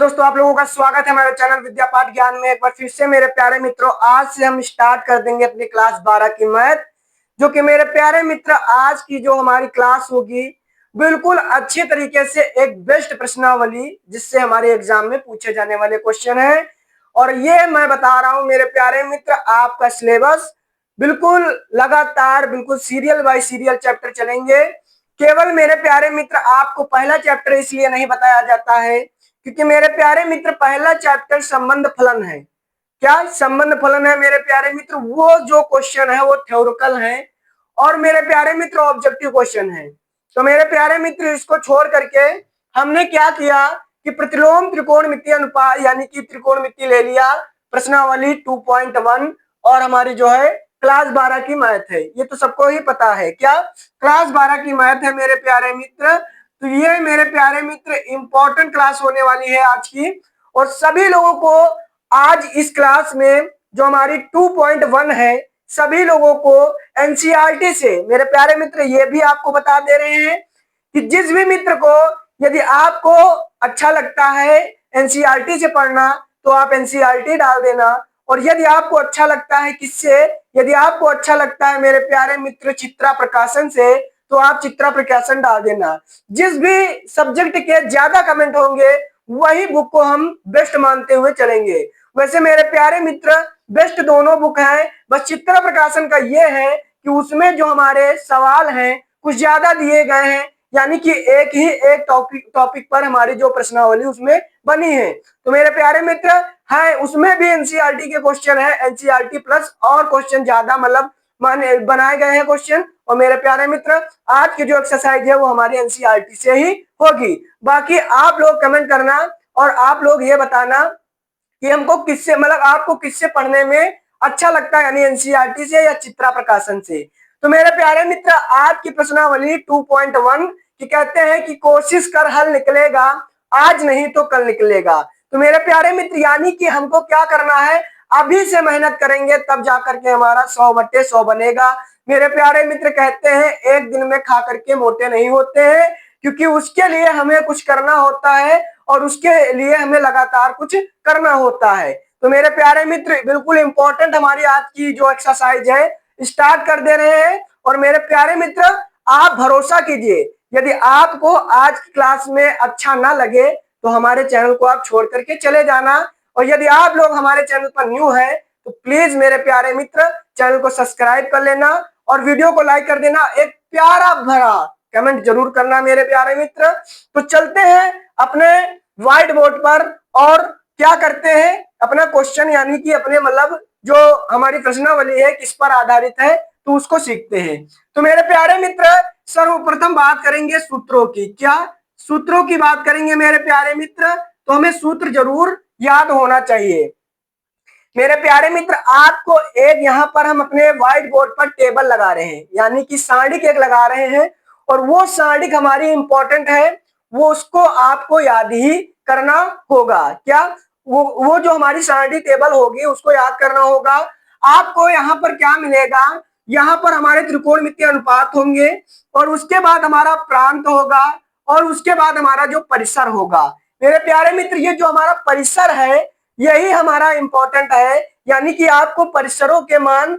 दोस्तों, आप लोगों का स्वागत है हमारे चैनल विद्या पाठ ज्ञान में। एक बार फिर से मेरे प्यारे मित्रों, आज से हम स्टार्ट कर देंगे अपनी क्लास 12 की मैथ। जो कि मेरे प्यारे मित्र, आज की जो हमारी क्लास होगी बिल्कुल अच्छे तरीके से एक बेस्ट प्रश्नावली, जिससे हमारे एग्जाम में पूछे जाने वाले क्वेश्चन है। और ये मैं बता रहा हूं मेरे प्यारे मित्र, आपका सिलेबस बिल्कुल लगातार, बिल्कुल सीरियल बाय सीरियल चैप्टर चलेंगे। केवल मेरे प्यारे मित्र, आपको पहला चैप्टर इसलिए नहीं बताया जाता है क्योंकि मेरे प्यारे मित्र, पहला चैप्टर संबंध फलन है। क्या संबंध फलन है मेरे प्यारे मित्र? वो जो क्वेश्चन है वो थ्योरिकल है और मेरे प्यारे मित्र ऑब्जेक्टिव क्वेश्चन है। तो मेरे प्यारे मित्र, इसको छोड़ करके हमने क्या किया कि प्रतिलोम त्रिकोणमितीय अनुपात यानी कि त्रिकोणमिति ले लिया, प्रश्नावली 2.1 और हमारी जो है क्लास 12 की मैथ है। ये तो सबको ही पता है, क्या क्लास 12 की मैथ है मेरे प्यारे मित्र। तो ये मेरे प्यारे मित्र इंपॉर्टेंट क्लास होने वाली है आज की। और सभी लोगों को आज इस क्लास में जो हमारी 2.1 है, सभी लोगों को एनसीईआरटी से मेरे प्यारे मित्र ये भी आपको बता दे रहे हैं कि जिस भी मित्र को यदि आपको अच्छा लगता है एनसीईआरटी से पढ़ना तो आप एनसीईआरटी डाल देना। और यदि आपको अच्छा लगता है किससे, यदि आपको अच्छा लगता है मेरे प्यारे मित्र चित्रा प्रकाशन से, तो आप चित्रा प्रकाशन डाल देना। जिस भी सब्जेक्ट के ज्यादा कमेंट होंगे वही बुक को हम बेस्ट मानते हुए चलेंगे। वैसे मेरे प्यारे मित्र, बेस्ट दोनों बुक हैं, बस चित्रा प्रकाशन का ये है कि उसमें जो हमारे सवाल हैं कुछ ज्यादा दिए गए हैं, यानी कि एक टॉपिक पर हमारी जो प्रश्नावली उसमें बनी है। तो मेरे प्यारे मित्र है, उसमें भी एनसीईआरटी के क्वेश्चन है, एनसीईआरटी प्लस और क्वेश्चन ज्यादा मतलब बनाए गए हैं क्वेश्चन। और मेरे प्यारे मित्र, आज की जो एक्सरसाइज है वो हमारी एनसीईआरटी से ही होगी। बाकी आप लोग कमेंट करना और आप लोग ये बताना कि हमको किससे मतलब आपको किससे पढ़ने में अच्छा लगता है, यानी एनसीईआरटी से या चित्रा प्रकाशन से। तो मेरे प्यारे मित्र, आज की प्रश्नावली 2.1 की कहते हैं कि कोशिश कर हल निकलेगा, आज नहीं तो कल निकलेगा। तो मेरे प्यारे मित्र, यानी कि हमको क्या करना है, अभी से मेहनत करेंगे तब जाकर के हमारा 100/100 बनेगा। मेरे प्यारे मित्र कहते हैं एक दिन में खा करके मोटे नहीं होते हैं, क्योंकि उसके लिए हमें कुछ करना होता है और उसके लिए हमें लगातार कुछ करना होता है। तो मेरे प्यारे मित्र, बिल्कुल इंपॉर्टेंट हमारी आज की जो एक्सरसाइज है स्टार्ट कर दे रहे हैं। और मेरे प्यारे मित्र, आप भरोसा कीजिए, यदि आपको आज की क्लास में अच्छा ना लगे तो हमारे चैनल को आप छोड़ करके चले जाना। और यदि आप लोग हमारे चैनल पर न्यू है तो प्लीज मेरे प्यारे मित्र चैनल को सब्सक्राइब कर लेना और वीडियो को लाइक कर देना, एक प्यारा भरा कमेंट जरूर करना मेरे प्यारे मित्र। तो चलते हैं अपने व्हाइट बोर्ड पर और क्या करते हैं, अपना क्वेश्चन यानी कि अपने मतलब जो हमारी प्रश्नावली है किस पर आधारित है तो उसको सीखते हैं। तो मेरे प्यारे मित्र, सर्वप्रथम बात करेंगे सूत्रों की। क्या सूत्रों की बात करेंगे मेरे प्यारे मित्र? तो हमें सूत्र जरूर याद होना चाहिए। मेरे प्यारे मित्र, आपको एक यहाँ पर हम अपने व्हाइट बोर्ड पर टेबल लगा रहे हैं, यानी कि सारणी एक लगा रहे हैं और वो सारणी हमारी इंपॉर्टेंट है, वो उसको आपको याद ही करना होगा। क्या वो जो हमारी सारणी टेबल होगी उसको याद करना होगा। आपको यहाँ पर क्या मिलेगा, यहाँ पर हमारे त्रिकोणमितीय अनुपात होंगे और उसके बाद हमारा प्रांत होगा और उसके बाद हमारा जो परिसर होगा। मेरे प्यारे मित्र, ये जो हमारा परिसर है यही हमारा इंपॉर्टेंट है, यानी कि आपको परिसरों के मान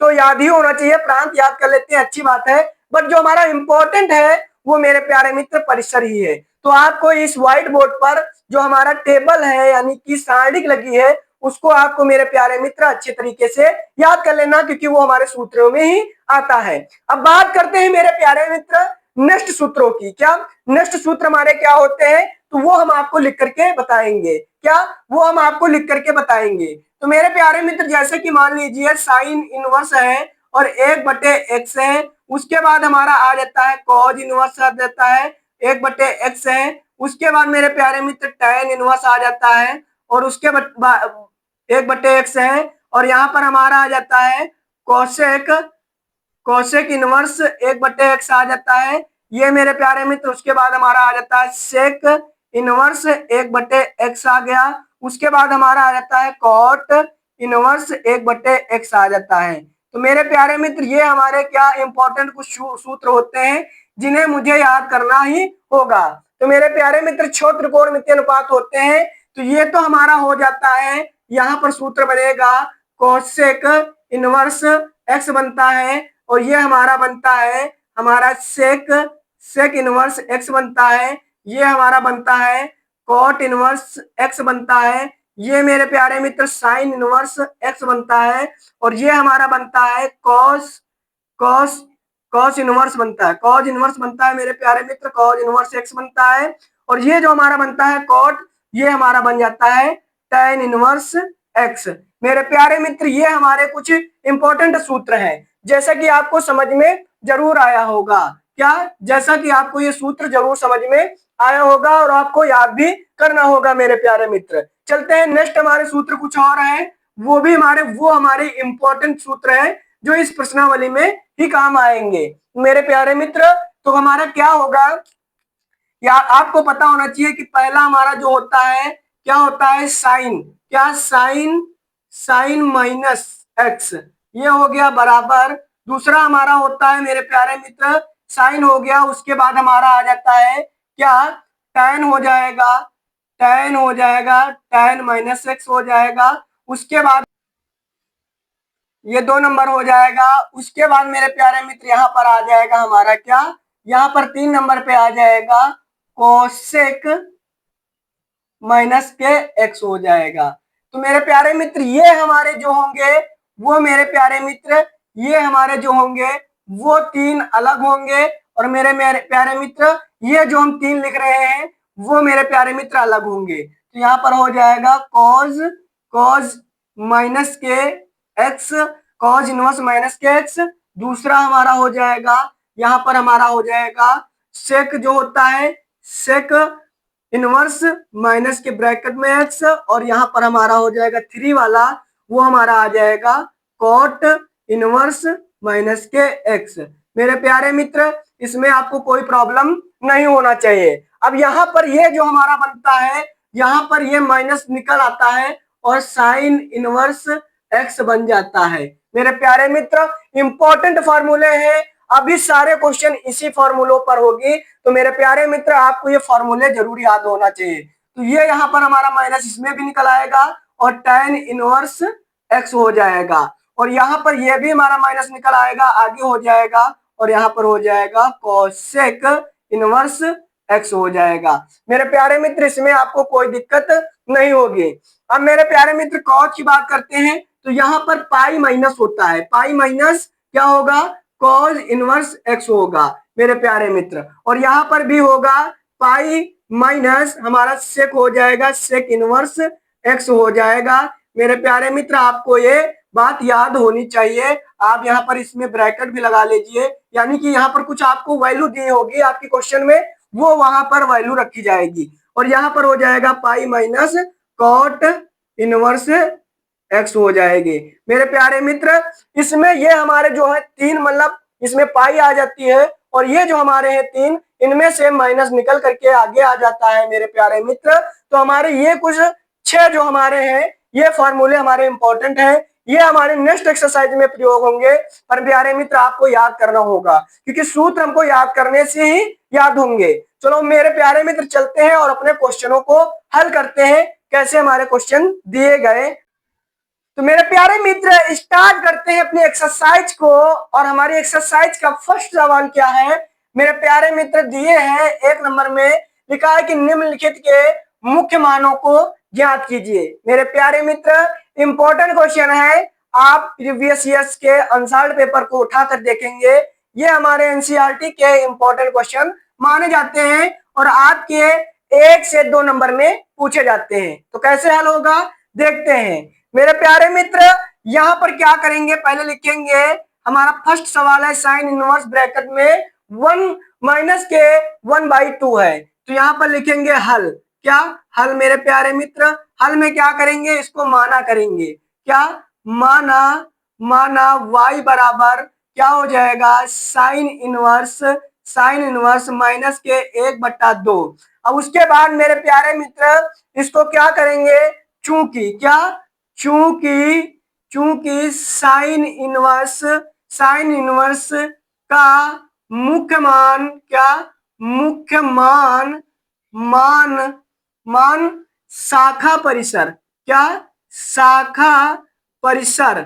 तो याद ही होना चाहिए, प्रांत याद कर लेते हैं अच्छी बात है, बट जो हमारा इंपॉर्टेंट है वो मेरे प्यारे मित्र परिसर ही है। तो आपको इस व्हाइट बोर्ड पर जो हमारा टेबल है यानी कि सारणी लगी है उसको आपको मेरे प्यारे मित्र अच्छे तरीके से याद कर लेना, क्योंकि वो हमारे सूत्रों में ही आता है। अब बात करते हैं मेरे प्यारे मित्र नेक्स्ट सूत्रों की। क्या नेक्स्ट सूत्र हमारे क्या होते हैं, तो वो हम आपको लिख करके बताएंगे। क्या वो हम आपको लिख करके बताएंगे। तो मेरे प्यारे मित्र, जैसे कि मान लीजिए साइन इनवर्स है और 1/x है, उसके बाद हमारा आ जाता है कॉज इनवर्स आ जाता है 1/x है, उसके बाद मेरे प्यारे मित्र tan इनवर्स आ जाता है और उसके बाद 1/x है और यहाँ पर हमारा आ जाता है कोसेक इनवर्स 1/x आ जाता है, ये मेरे प्यारे मित्र। उसके बाद हमारा आ जाता है सेक इनवर्स 1/x आ गया, उसके बाद हमारा आ जाता है कॉट इनवर्स 1/x आ जाता है। तो मेरे प्यारे मित्र, ये हमारे क्या इंपॉर्टेंट कुछ सूत्र होते हैं जिन्हें मुझे याद करना ही होगा। तो मेरे प्यारे मित्र, 6 त्रिकोणमितीय अनुपात होते हैं तो ये तो हमारा हो जाता है, यहाँ पर सूत्र बनेगा कोसेक इनवर्स एक्स बनता है, और ये हमारा बनता है हमारा सेक इनवर्स एक्स बनता है, ये हमारा बनता है कॉट इनवर्स एक्स बनता है, ये मेरे प्यारे मित्र साइन इनवर्स एक्स बनता है, और ये हमारा बनता है कॉस कॉस कॉस इनवर्स बनता है, कॉस इनवर्स बनता है मेरे प्यारे मित्र, कॉस इनवर्स एक्स बनता है, और ये जो हमारा बनता है कॉट, ये हमारा बन जाता है tan इनवर्स एक्स। मेरे प्यारे मित्र ये हमारे कुछ इंपॉर्टेंट सूत्र हैं, जैसा कि आपको समझ में जरूर आया होगा, क्या जैसा कि आपको ये सूत्र जरूर समझ में आया होगा और आपको याद भी करना होगा मेरे प्यारे मित्र। चलते हैं नेक्स्ट, हमारे सूत्र कुछ और हैं, वो हमारे इंपॉर्टेंट सूत्र हैं जो इस प्रश्नावली में ही काम आएंगे मेरे प्यारे मित्र। तो हमारा क्या होगा, या आपको पता होना चाहिए कि पहला हमारा जो होता है क्या होता है, साइन, क्या साइन साइन माइनस एक्स, ये हो गया बराबर, दूसरा हमारा होता है मेरे प्यारे मित्र साइन हो गया, उसके बाद हमारा आ जाता है क्या, tan हो जाएगा, tan माइनस एक्स हो जाएगा, उसके बाद ये 2 नंबर हो जाएगा, उसके बाद मेरे प्यारे मित्र यहाँ पर आ जाएगा हमारा क्या, यहाँ पर 3 नंबर पे आ जाएगा कोसेक माइनस के एक्स हो जाएगा। तो मेरे प्यारे मित्र ये हमारे जो होंगे वो मेरे प्यारे मित्र ये हमारे जो होंगे वो 3 अलग होंगे, और मेरे प्यारे मित्र ये जो हम 3 लिख रहे हैं वो मेरे प्यारे मित्र अलग होंगे। तो यहाँ पर हो जाएगा कॉज कॉज माइनस के एक्स, कॉज इनवर्स माइनस के एक्स, दूसरा हमारा हो जाएगा यहाँ पर हमारा हो जाएगा सेक जो होता है सेक इनवर्स माइनस के ब्रैकेट में एक्स, और यहाँ पर हमारा हो जाएगा 3 वाला, वो हमारा आ जाएगा कॉट इनवर्स माइनस के एक्स। मेरे प्यारे मित्र इसमें आपको कोई प्रॉब्लम नहीं होना चाहिए। अब यहाँ पर ये जो हमारा बनता है, यहाँ पर ये माइनस निकल आता है और साइन इनवर्स एक्स बन जाता है। मेरे प्यारे मित्र इंपॉर्टेंट फॉर्मूले हैं, अभी सारे क्वेश्चन इसी फॉर्मूलों पर होगी, तो मेरे प्यारे मित्र आपको ये फॉर्मूले जरूर याद होना चाहिए। तो ये यहाँ पर हमारा माइनस इसमें भी निकल आएगा और tan इनवर्स एक्स हो जाएगा, और यहाँ पर ये भी हमारा माइनस निकल आएगा, आगे हो जाएगा, और यहाँ पर हो जाएगा कोसेक इनवर्स एक्स हो जाएगा। मेरे प्यारे मित्र इसमें आपको कोई दिक्कत नहीं होगी। अब मेरे प्यारे मित्र कॉस की बात करते हैं, तो यहाँ पर पाई माइनस होता है, पाई माइनस क्या होगा, कॉस इनवर्स एक्स होगा मेरे प्यारे मित्र, और यहाँ पर भी होगा पाई माइनस हमारा सेक हो जाएगा, सेक इनवर्स एक्स हो जाएगा। मेरे प्यारे मित्र आपको ये बात याद होनी चाहिए, आप यहाँ पर इसमें ब्रैकेट भी लगा लीजिए, यानी कि यहाँ पर कुछ आपको वैल्यू दी होगी आपकी क्वेश्चन में, वो वहां पर वैल्यू रखी जाएगी, और यहाँ पर हो जाएगा pi minus cot inverse x हो जाएगी। मेरे प्यारे मित्र इसमें ये हमारे जो है 3 मतलब इसमें पाई आ जाती है, और ये जो हमारे हैं 3 इनमें से माइनस निकल करके आगे आ जाता है मेरे प्यारे मित्र। तो हमारे ये कुछ 6 जो हमारे हैं ये फॉर्मूले हमारे इंपॉर्टेंट हैं, ये हमारे नेक्स्ट एक्सरसाइज में प्रयोग होंगे, पर प्यारे मित्र आपको याद करना होगा क्योंकि सूत्र हमको याद करने से ही याद होंगे। चलो मेरे प्यारे मित्र चलते हैं और अपने क्वेश्चनों को हल करते हैं, कैसे हमारे क्वेश्चन दिए गए। तो मेरे प्यारे मित्र स्टार्ट करते हैं अपनी एक्सरसाइज को, और हमारी एक्सरसाइज का फर्स्ट सवाल क्या है मेरे प्यारे मित्र, दिए हैं 1 नंबर में लिखा है कि निम्नलिखित के मुख्य मानों को ज्ञात कीजिए। मेरे प्यारे मित्र इंपॉर्टेंट क्वेश्चन है, आप प्रीवियस ईयर्स के अनसॉल्व्ड पेपर को उठाकर देखेंगे, ये हमारे एनसीईआरटी के इंपॉर्टेंट क्वेश्चन माने जाते हैं और आपके 1 से 2 नंबर में पूछे जाते हैं। तो कैसे हल होगा देखते हैं मेरे प्यारे मित्र। यहाँ पर क्या करेंगे, पहले लिखेंगे हमारा फर्स्ट सवाल है साइन इनवर्स ब्रैकेट में 1 माइनस के 1/2 है, तो यहाँ पर लिखेंगे हल, क्या हल मेरे प्यारे मित्र, हल में क्या करेंगे, इसको माना करेंगे, क्या माना y बराबर क्या हो जाएगा साइन इनवर्स माइनस के 1/2। अब उसके बाद मेरे प्यारे मित्र इसको क्या करेंगे, चूंकि साइन इनवर्स का मुख्य मान क्या, मुख्य मान शाखा परिसर। क्या? शाखा परिसर।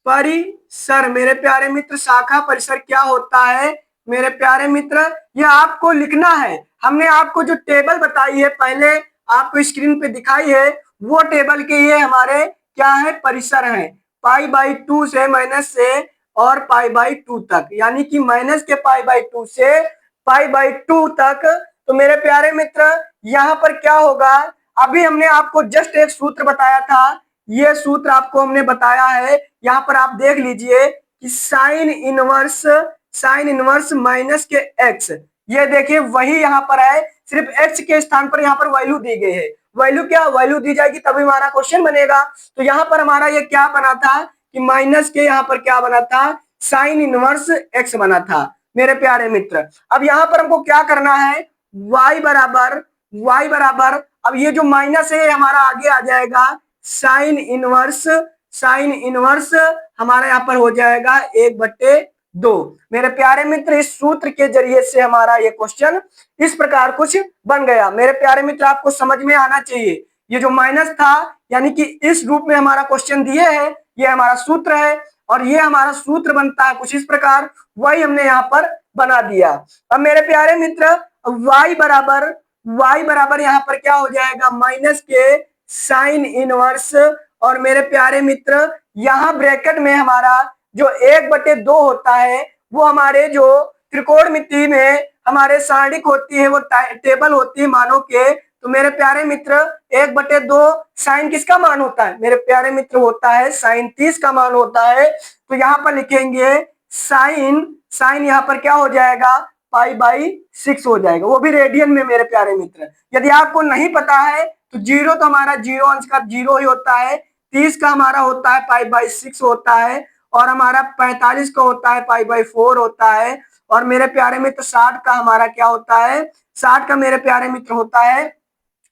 परिसर मेरे प्यारे मित्र, शाखा परिसर क्या होता है मेरे प्यारे मित्र, यह आपको लिखना है। हमने आपको जो टेबल बताई है पहले आपको स्क्रीन पे दिखाई है, वो टेबल के ये हमारे क्या है, परिसर है। पाई/2 से माइनस से और पाई/2 तक, यानी कि माइनस के पाई/2 से पाई/2 तक। तो मेरे प्यारे मित्र यहाँ पर क्या होगा, अभी हमने आपको जस्ट एक सूत्र बताया था, ये सूत्र आपको हमने बताया है। यहाँ पर आप देख लीजिए कि साइन इनवर्स माइनस के एक्स, ये देखिए वही यहाँ पर है, सिर्फ एक्स के स्थान पर यहाँ पर वैल्यू दी गई है। वैल्यू क्या, वैल्यू दी जाएगी तभी हमारा क्वेश्चन बनेगा। तो यहाँ पर हमारा ये क्या बना था कि माइनस के यहाँ पर क्या बना था, साइन इनवर्स एक्स बना था मेरे प्यारे मित्र। अब यहाँ पर हमको क्या करना है, y बराबर अब ये जो माइनस है हमारा आगे आ जाएगा साइन इनवर्स हमारा यहाँ पर हो जाएगा 1/2। मेरे प्यारे मित्र इस सूत्र के जरिए से हमारा ये क्वेश्चन इस प्रकार कुछ बन गया। मेरे प्यारे मित्र आपको समझ में आना चाहिए, ये जो माइनस था यानी कि इस रूप में हमारा क्वेश्चन दिए है, ये हमारा सूत्र है और ये हमारा सूत्र बनता है कुछ इस प्रकार, वही हमने यहाँ पर बना दिया। अब मेरे प्यारे मित्र y बराबर यहाँ पर क्या हो जाएगा, माइनस के साइन इनवर्स, और मेरे प्यारे मित्र यहाँ ब्रैकेट में हमारा जो 1/2 होता है वो हमारे जो त्रिकोणमिति में हमारे सारणिक होती है, वो टेबल होती है मानों के। तो मेरे प्यारे मित्र 1/2 साइन किसका मान होता है मेरे प्यारे मित्र, होता है साइन 30 का मान होता है। तो यहाँ पर लिखेंगे साइन यहाँ पर क्या हो जाएगा, पाई/6 हो जाएगा, वो भी रेडियन में मेरे प्यारे मित्र। यदि आपको नहीं पता है तो जीरो तो हमारा जीरो अंश का जीरो ही होता है, 30 का हमारा होता है पाई/6 होता है, और हमारा 45 का होता है पाई/4 होता है, और मेरे प्यारे मित्र 60 का हमारा क्या होता है, 60 का मेरे प्यारे मित्र होता है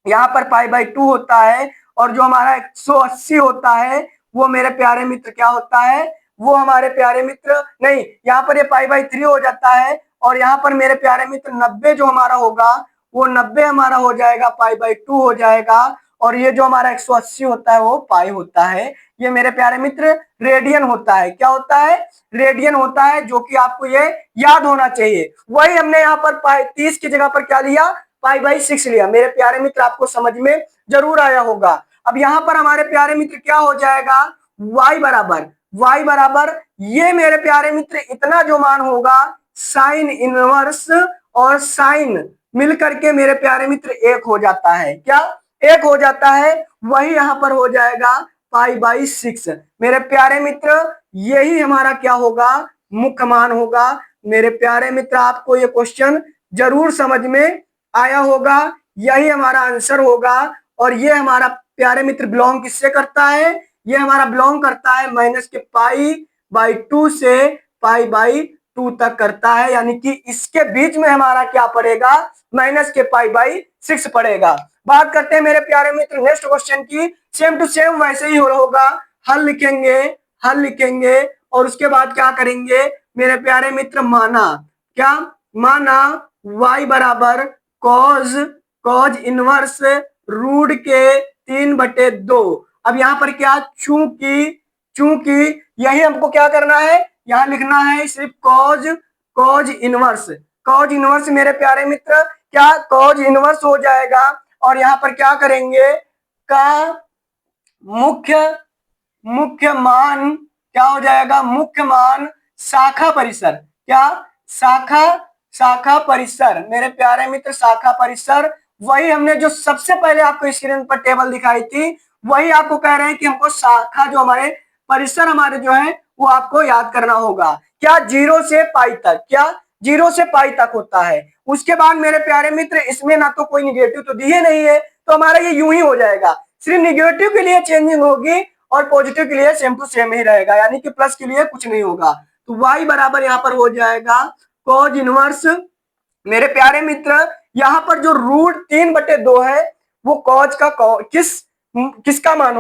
यहाँ पर पाई/2 होता है, और जो हमारा 180 होता है वो मेरे प्यारे मित्र क्या होता है, वो हमारे प्यारे मित्र नहीं, यहाँ पर ये पाई/3 हो जाता है, और यहाँ पर मेरे प्यारे मित्र 90 जो हमारा होगा वो 90 हमारा हो जाएगा पाई/2 हो जाएगा, और ये जो हमारा 180 होता है वो पाई होता है। ये मेरे प्यारे मित्र रेडियन होता है, क्या होता है, रेडियन होता है, जो कि आपको ये याद होना चाहिए। वही हमने यहाँ पर पाई 30 की जगह पर क्या लिया, पाई/6 लिया। मेरे प्यारे मित्र आपको समझ में जरूर आया होगा। अब यहाँ पर हमारे प्यारे मित्र क्या हो जाएगा, y बराबर ये मेरे प्यारे मित्र इतना जो मान होगा साइन इनवर्स और साइन मिल करके मेरे प्यारे मित्र 1 हो जाता है, क्या 1 हो जाता है, वही यहाँ पर हो जाएगा पाई/6। मेरे प्यारे मित्र यही हमारा क्या होगा, मुख्य मान होगा। मेरे प्यारे मित्र आपको ये क्वेश्चन जरूर समझ में आया होगा, यही हमारा आंसर होगा। और ये हमारा प्यारे मित्र बिलोंग किससे करता है, ये हमारा बिलोंग करता है माइनस के पाई/2 से पाई/2 तक करता है, यानी कि इसके बीच में हमारा क्या पड़ेगा, माइनस के पाई/6 पड़ेगा। बात करते हैं मेरे प्यारे मित्र नेक्स्ट क्वेश्चन की, सेम टू सेम वैसे ही होगा, हल लिखेंगे और उसके बाद क्या करेंगे मेरे प्यारे मित्र, माना y बराबर कॉज इनवर्स रूट के 3/2। अब यहाँ पर क्या, चूंकि यही हमको क्या करना है, यहाँ लिखना है सिर्फ कॉज इनवर्स मेरे प्यारे मित्र, क्या कॉज इनवर्स हो जाएगा, और यहाँ पर क्या करेंगे का मुख्य मान क्या हो जाएगा, मुख्य मान शाखा परिसर, क्या शाखा परिसर मेरे प्यारे मित्र, शाखा परिसर वही हमने जो सबसे पहले आपको स्क्रीन पर टेबल दिखाई थी, वही आपको कह रहे हैं कि हमको शाखा जो हमारे परिसर हमारे जो है वो आपको याद करना होगा। क्या 0 से पाई तक, क्या 0 से पाई तक होता है। उसके बाद मेरे प्यारे मित्र इसमें ना तो कोई निगेटिव तो दिए नहीं है, तो हमारा ये यूं ही हो जाएगा, सिर्फ निगेटिव के लिए चेंजिंग होगी और पॉजिटिव के लिए सेम टू सेम ही रहेगा, यानी कि प्लस के लिए कुछ नहीं होगा। तो y बराबर यहाँ पर हो जाएगा कॉज इनवर्स मेरे प्यारे मित्र, यहाँ पर जो रूट 3/2 है वो कॉज का किसका मान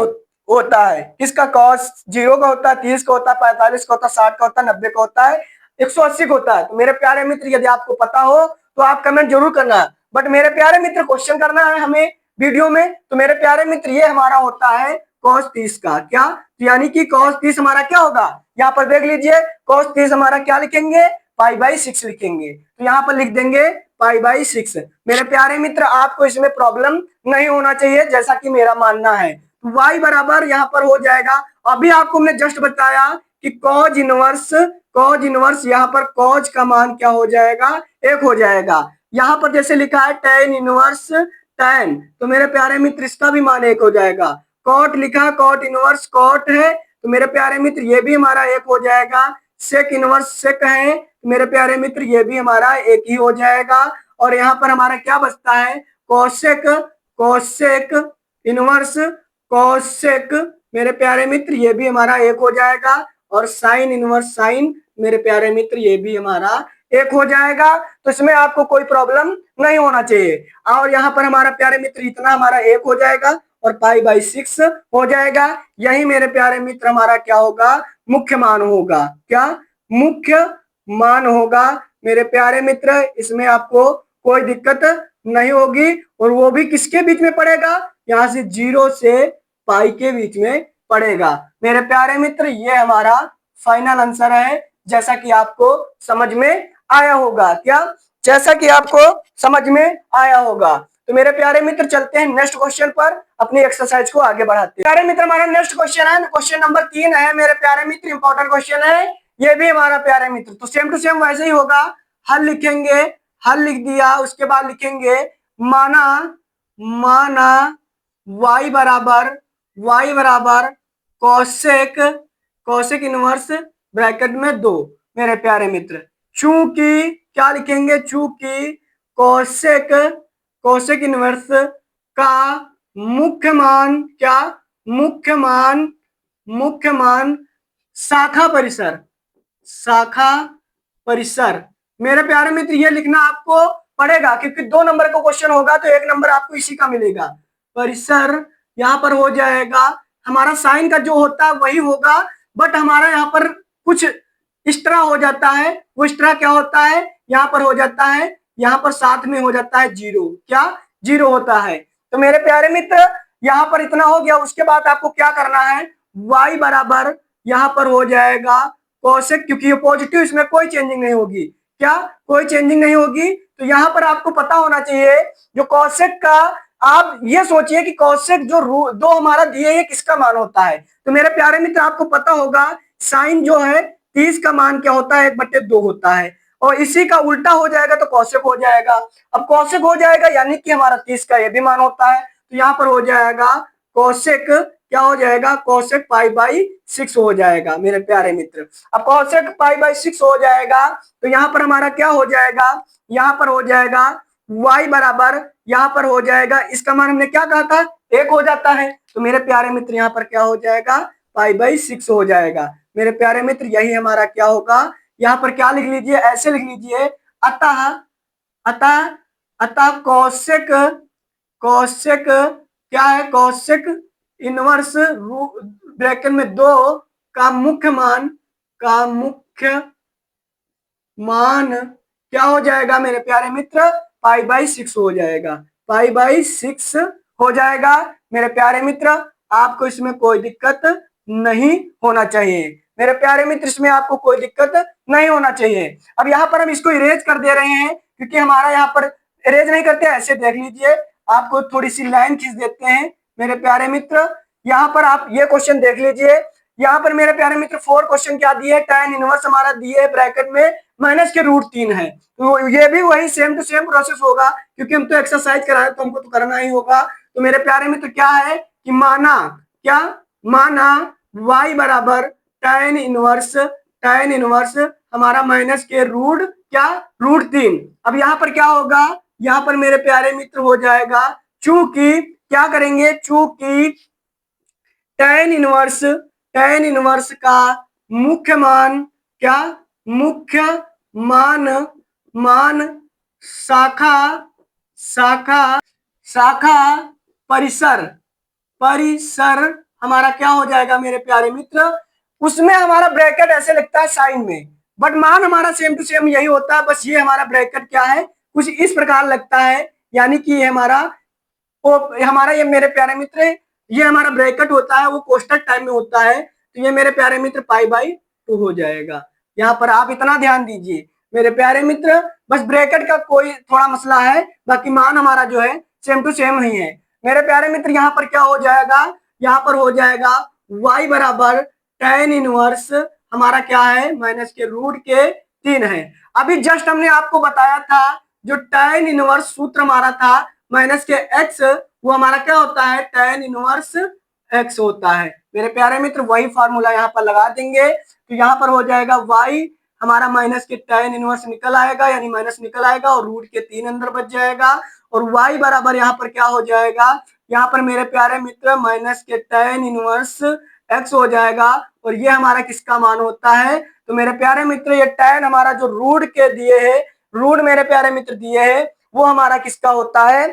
होता है, किसका कॉस 0 का होता है, 30 का होता है, 45 का होता है, 60 का होता है, 90 का होता है, 180 का होता है। तो मेरे प्यारे मित्र यदि आपको पता हो तो आप कमेंट जरूर करना, बट मेरे प्यारे मित्र क्वेश्चन करना है हमें वीडियो में। तो मेरे प्यारे मित्र ये हमारा होता है cos 30 का क्या, तो यानी कि cos 30 हमारा क्या होगा, यहाँ पर देख लीजिए cos 30 हमारा क्या लिखेंगे, π/6 लिखेंगे। तो यहाँ पर लिख देंगे π/6। मेरे प्यारे मित्र आपको इसमें प्रॉब्लम नहीं होना चाहिए जैसा कि मेरा मानना है। तो y बराबर यहाँ पर हो जाएगा, अभी आपको हमने जस्ट बताया कि cos इनवर्स यहाँ पर cos का मान क्या हो जाएगा, 1 हो जाएगा। यहाँ पर जैसे लिखा है tan इनवर्स tan, तो मेरे प्यारे मित्र इसका भी मान 1 हो जाएगा। cot लिखा है, cot इनवर्स cot है, तो मेरे प्यारे मित्र ये भी हमारा 1 हो जाएगा। sec इनवर्स sec है, तो मेरे प्यारे मित्र ये भी हमारा 1 ही हो जाएगा। और यहाँ पर हमारा क्या बचता है, cosec इनवर्स cosec, मेरे प्यारे मित्र ये भी हमारा 1 हो जाएगा। और साइन इनवर्स साइन, मेरे प्यारे मित्र ये भी हमारा 1 हो जाएगा। तो इसमें आपको कोई प्रॉब्लम नहीं होना चाहिए। और यहाँ पर हमारा प्यारे मित्र इतना हमारा 1 हो जाएगा और π/6 हो जाएगा। यही मेरे प्यारे मित्र हमारा क्या होगा, मुख्य मान होगा। क्या मुख्य मान होगा मेरे प्यारे मित्र, इसमें आपको कोई दिक्कत नहीं होगी। और वो भी किसके बीच में पड़ेगा, यहाँ से 0 से पाई के बीच में पड़ेगा। मेरे प्यारे मित्र ये हमारा फाइनल आंसर है, जैसा कि आपको समझ में आया होगा। क्या, जैसा कि आपको समझ में आया होगा। तो मेरे प्यारे मित्र चलते हैं नेक्स्ट क्वेश्चन पर, अपनी एक्सरसाइज को आगे बढ़ाते हैं। प्यारे मित्र हमारा नेक्स्ट क्वेश्चन है, क्वेश्चन नंबर 3 है मेरे प्यारे मित्र, इंपॉर्टेंट क्वेश्चन है ये भी हमारा प्यारे मित्र। तो सेम टू सेम वैसे ही होगा, हल लिखेंगे, हल लिख दिया, उसके बाद लिखेंगे माना y बराबर कोसेक इनवर्स ब्रैकेट में 2। मेरे प्यारे मित्र चूंकि क्या लिखेंगे, चूंकि कोसेक इनवर्स का मुख्य मान क्या, मुख्य मान शाखा परिसर। मेरे प्यारे मित्र ये लिखना आपको पड़ेगा, क्योंकि 2 नंबर का क्वेश्चन होगा तो 1 नंबर आपको इसी का मिलेगा। परिसर यहाँ पर हो जाएगा, हमारा साइन का जो होता है वही होगा, बट हमारा यहाँ पर कुछ इस तरह हो जाता है। वो इस तरह क्या होता है, यहाँ पर हो जाता है, यहाँ पर साथ में हो जाता है 0, क्या 0 होता है। तो मेरे प्यारे मित्र यहाँ पर इतना हो गया। उसके बाद आपको क्या करना है, y बराबर यहाँ पर हो जाएगा कोसेक, क्योंकि ये पॉजिटिव, इसमें कोई चेंजिंग नहीं होगी। क्या, कोई चेंजिंग नहीं होगी। तो यहाँ पर आपको पता होना चाहिए जो कोसेक का, आप ये सोचिए कि कोसेक जो 2 हमारा दिए है किसका मान होता है। तो मेरे प्यारे मित्र आपको पता होगा साइन जो है 30 का मान क्या होता है, 1/2 होता है। और इसी का उल्टा हो जाएगा तो कोसेक हो जाएगा। अब कोसेक हो जाएगा यानी कि हमारा 30 का ये भी मान होता है। तो यहाँ पर हो जाएगा कोसेक, क्या हो जाएगा, कोसेक π/6 हो जाएगा मेरे प्यारे मित्र। अब कोसेक π/6 हो जाएगा तो यहाँ पर हमारा क्या हो जाएगा, यहाँ पर हो जाएगा y बराबर, यहाँ पर हो जाएगा, इसका मान हमने क्या कहा था, 1 हो जाता है। तो मेरे प्यारे मित्र यहाँ पर क्या हो जाएगा, π/6 हो जाएगा। मेरे प्यारे मित्र यही हमारा क्या होगा, यहाँ पर क्या लिख लीजिए, ऐसे लिख लीजिए, अतः कोसेक क्या है, कोसेक इनवर्स ब्रैकेट में 2 का मुख्य मान क्या हो जाएगा मेरे प्यारे मित्र, π/6 हो जाएगा, π/6 हो जाएगा। मेरे प्यारे मित्र आपको इसमें कोई दिक्कत नहीं होना चाहिए। मेरे प्यारे मित्र इसमें आपको कोई दिक्कत नहीं होना चाहिए। अब यहाँ पर हम इसको इरेज कर दे रहे हैं, क्योंकि हमारा यहाँ पर इरेज नहीं करते, ऐसे देख लीजिए, आपको थोड़ी सी लाइन खींच देते हैं मेरे प्यारे मित्र। यहाँ पर आप ये क्वेश्चन देख लीजिए, यहाँ पर मेरे प्यारे मित्र 4 क्वेश्चन क्या दिए, tan इनवर्स हमारा दिए ब्रैकेट में -√3 है। तो ये भी वही सेम टू सेम प्रोसेस होगा, क्योंकि हम तो एक्सरसाइज करा रहे तो हमको तो करना ही होगा। तो मेरे प्यारे मित्र क्या है कि माना y बराबर tan इनवर्स हमारा -√3। अब यहाँ पर क्या होगा, यहाँ पर मेरे प्यारे मित्र हो जाएगा, चूंकि क्या करेंगे, चूंकि tan इनवर्स का मुख्य मान क्या, मुख्य मान शाखा परिसर हमारा क्या हो जाएगा मेरे प्यारे मित्र, उसमें हमारा ब्रैकेट ऐसे लगता है साइन में, बट मान हमारा सेम टू सेम यही होता है, बस ये हमारा ब्रैकेट क्या है, कुछ इस प्रकार लगता है, यानी कि ये हमारा वो हमारा ये मेरे प्यारे मित्र ये हमारा ब्रैकेट होता है वो कोष्टक टाइप में होता है, तो ये मेरे प्यारे मित्र पाई बाई 2 हो जाएगा। यहाँ पर आप इतना ध्यान दीजिए मेरे प्यारे मित्र, बस ब्रैकेट का कोई थोड़ा मसला है, बाकी मान हमारा जो है सेम टू सेम ही है। मेरे प्यारे मित्र यहाँ पर क्या हो जाएगा, यहाँ पर हो जाएगा y बराबर tan इनवर्स हमारा क्या है माइनस के रूट के 3 है। अभी जस्ट हमने आपको बताया था जो tan इनवर्स सूत्र हमारा था माइनस के x, वो हमारा क्या होता है tan इनवर्स x होता है। मेरे प्यारे मित्र वही फार्मूला यहाँ पर लगा देंगे, तो यहाँ पर हो जाएगा y हमारा माइनस के tan इनवर्स निकल आएगा, यानी माइनस निकल आएगा और रूट के 3 अंदर बच जाएगा, और y बराबर यहाँ पर क्या हो जाएगा, यहाँ पर मेरे प्यारे मित्र माइनस के tan इनवर्स x हो जाएगा, और ये हमारा किसका मान होता है, तो मेरे प्यारे मित्र ये tan हमारा जो रूट के दिए है, रूट मेरे प्यारे मित्र दिए है, वो हमारा किसका होता है,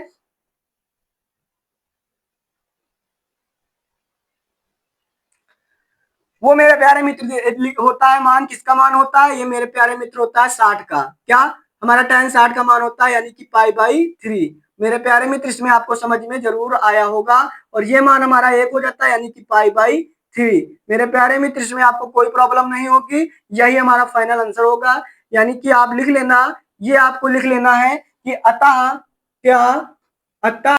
वो मेरे प्यारे मित्र होता है मान किसका मान होता है, ये मेरे प्यारे मित्र होता है 60 का, क्या हमारा tan 60 का मान होता है, यानी कि पाई बाई 3। मेरे प्यारे मित्र इसमें आपको समझ में जरूर आया होगा, और ये मान हमारा 1 हो जाता है यानी कि पाई बाई 3। मेरे प्यारे मित्र इसमें आपको कोई प्रॉब्लम नहीं होगी, यही हमारा फाइनल आंसर होगा। यानी कि आप लिख लेना, ये आपको लिख लेना है कि अतः क्या, अतः